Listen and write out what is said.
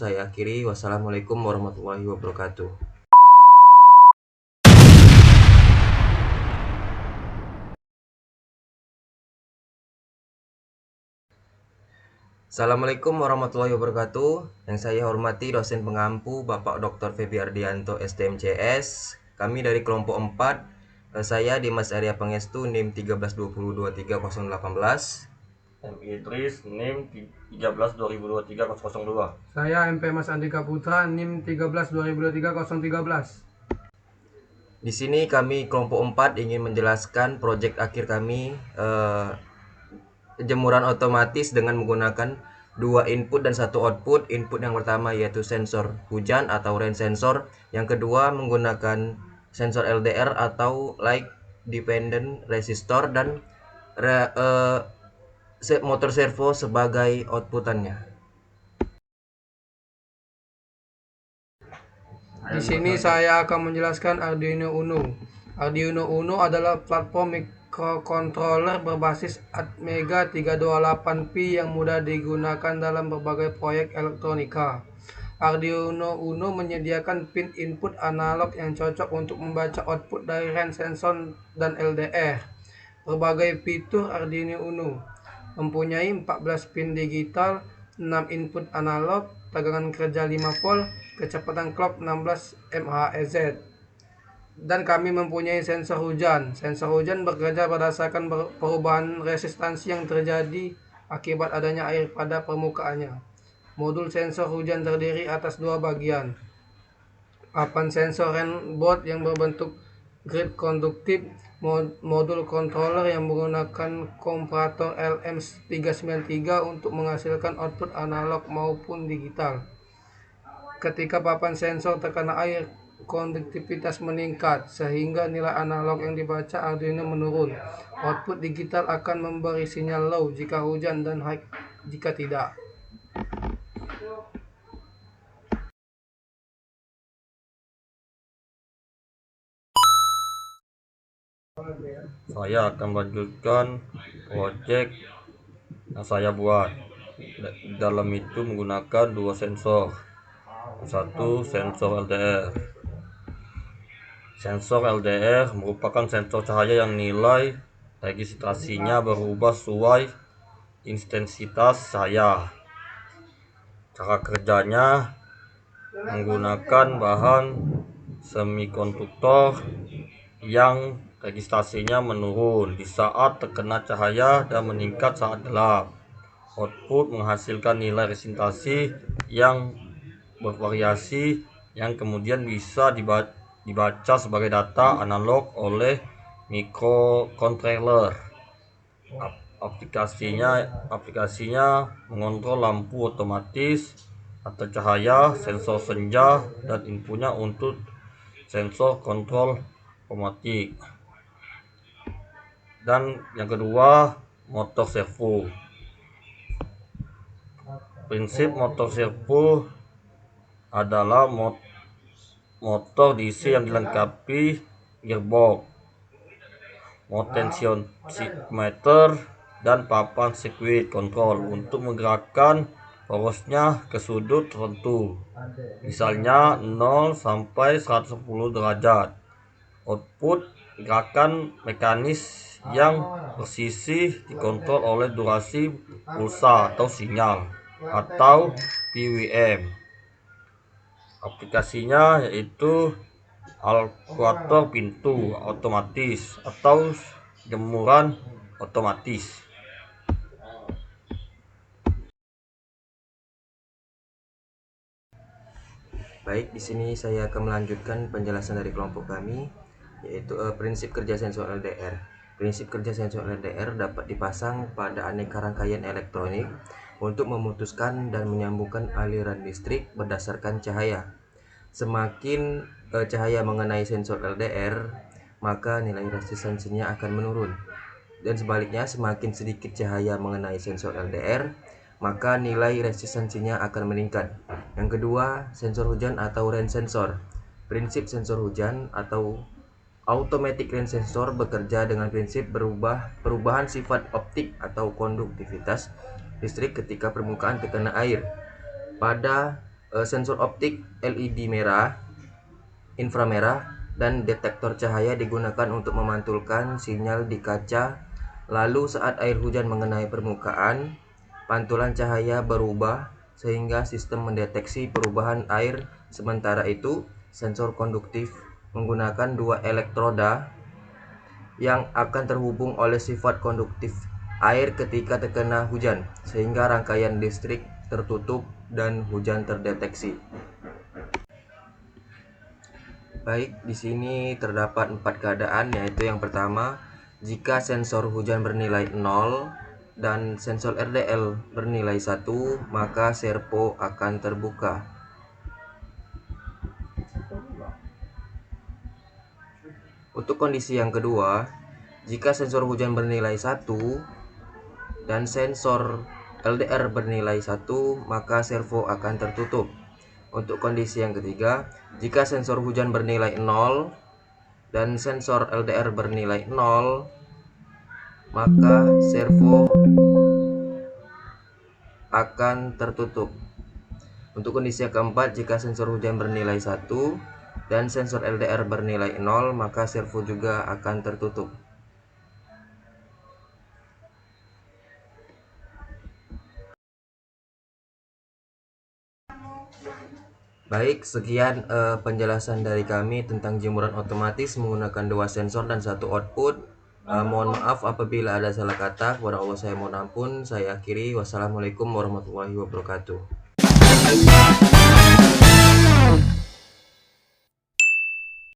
saya akhiri. Wassalamualaikum warahmatullahi wabarakatuh. Assalamualaikum warahmatullahi wabarakatuh. Yang saya hormati dosen pengampu Bapak Dr. Febi Ardianto STMCS. Kami dari kelompok 4. Saya Dimas Arya Pangestu NIM 1320230018. Idris NIM 1320230002. Saya MP Mas Andika Putra NIM 1320230013. Di sini kami kelompok 4 ingin menjelaskan proyek akhir kami, jemuran otomatis dengan menggunakan 2 input dan 1 output. Input yang pertama yaitu sensor hujan atau rain sensor, yang kedua menggunakan sensor LDR atau light dependent resistor, dan motor servo sebagai outputannya. Di sini saya akan menjelaskan Arduino Uno. Arduino Uno adalah platform microcontroller berbasis Atmega 328P yang mudah digunakan dalam berbagai proyek elektronika. Arduino Uno menyediakan pin input analog yang cocok untuk membaca output dari rain sensor dan LDR. Berbagai fitur Arduino Uno mempunyai 14 pin digital, 6 input analog, tegangan kerja 5 volt, kecepatan clock 16 MHz. Dan kami mempunyai sensor hujan. Sensor hujan bekerja berdasarkan perubahan resistansi yang terjadi akibat adanya air pada permukaannya. Modul sensor hujan terdiri atas 2 bagian. Papan sensor rain board yang berbentuk grid konduktif, modul controller yang menggunakan komparator LM393 untuk menghasilkan output analog maupun digital. Ketika papan sensor terkena air, konduktivitas meningkat sehingga nilai analog yang dibaca Arduino menurun. Output digital akan memberi sinyal low jika hujan dan high jika tidak. Saya akan melanjutkan proyek yang saya buat. Dalam itu menggunakan 2 sensor. Satu sensor LDR. Sensor LDR merupakan sensor cahaya yang nilai registrasinya berubah sesuai intensitas cahaya. Cara kerjanya menggunakan bahan semikonduktor yang registrasinya menurun di saat terkena cahaya dan meningkat saat gelap. Output menghasilkan nilai registrasi yang bervariasi yang kemudian bisa dibaca sebagai data analog oleh microcontroller. Aplikasinya mengontrol lampu otomatis atau cahaya, sensor senja, dan inputnya untuk sensor kontrol otomatis. Dan yang kedua, motor servo. Prinsip motor servo adalah motor DC yang dilengkapi gearbox, potentiometer, dan papan circuit control untuk menggerakkan porosnya ke sudut tertentu, misalnya 0 sampai 110 derajat. Output gerakan mekanis yang presisi dikontrol oleh durasi pulsa atau sinyal atau PWM. Aplikasinya yaitu alkuator pintu otomatis atau jemuran otomatis. Baik, di sini saya akan melanjutkan penjelasan dari kelompok kami, yaitu prinsip kerja sensor LDR. Prinsip kerja sensor LDR dapat dipasang pada aneka rangkaian elektronik untuk memutuskan dan menyambungkan aliran listrik berdasarkan cahaya. Semakin cahaya mengenai sensor LDR, maka nilai resistansinya akan menurun. Dan sebaliknya, semakin sedikit cahaya mengenai sensor LDR, maka nilai resistansinya akan meningkat. Yang kedua, sensor hujan atau rain sensor. Prinsip sensor hujan atau automatic rain sensor bekerja dengan prinsip perubahan sifat optik atau konduktivitas listrik ketika permukaan terkena air. Pada Sensor optik LED merah, inframerah, dan detektor cahaya digunakan untuk memantulkan sinyal di kaca. Lalu saat air hujan mengenai permukaan, pantulan cahaya berubah sehingga sistem mendeteksi perubahan air. Sementara itu, sensor konduktif menggunakan dua elektroda yang akan terhubung oleh sifat konduktif air ketika terkena hujan, sehingga rangkaian listrik tertutup dan hujan terdeteksi. Baik, di sini terdapat 4 keadaan, yaitu yang pertama, jika sensor hujan bernilai 0 dan sensor RDL bernilai 1, maka servo akan terbuka. Untuk kondisi yang kedua, jika sensor hujan bernilai 1 dan sensor LDR bernilai 1, maka servo akan tertutup. Untuk kondisi yang ketiga, jika sensor hujan bernilai 0 dan sensor LDR bernilai 0, maka servo akan tertutup. Untuk kondisi yang keempat, jika sensor hujan bernilai 1 dan sensor LDR bernilai 0, maka servo juga akan tertutup. Baik, sekian penjelasan dari kami tentang jemuran otomatis menggunakan 2 sensor dan 1 output. Mohon maaf apabila ada salah kata. Kepada Allah saya mohon ampun. Saya akhiri. Wassalamualaikum warahmatullahi wabarakatuh.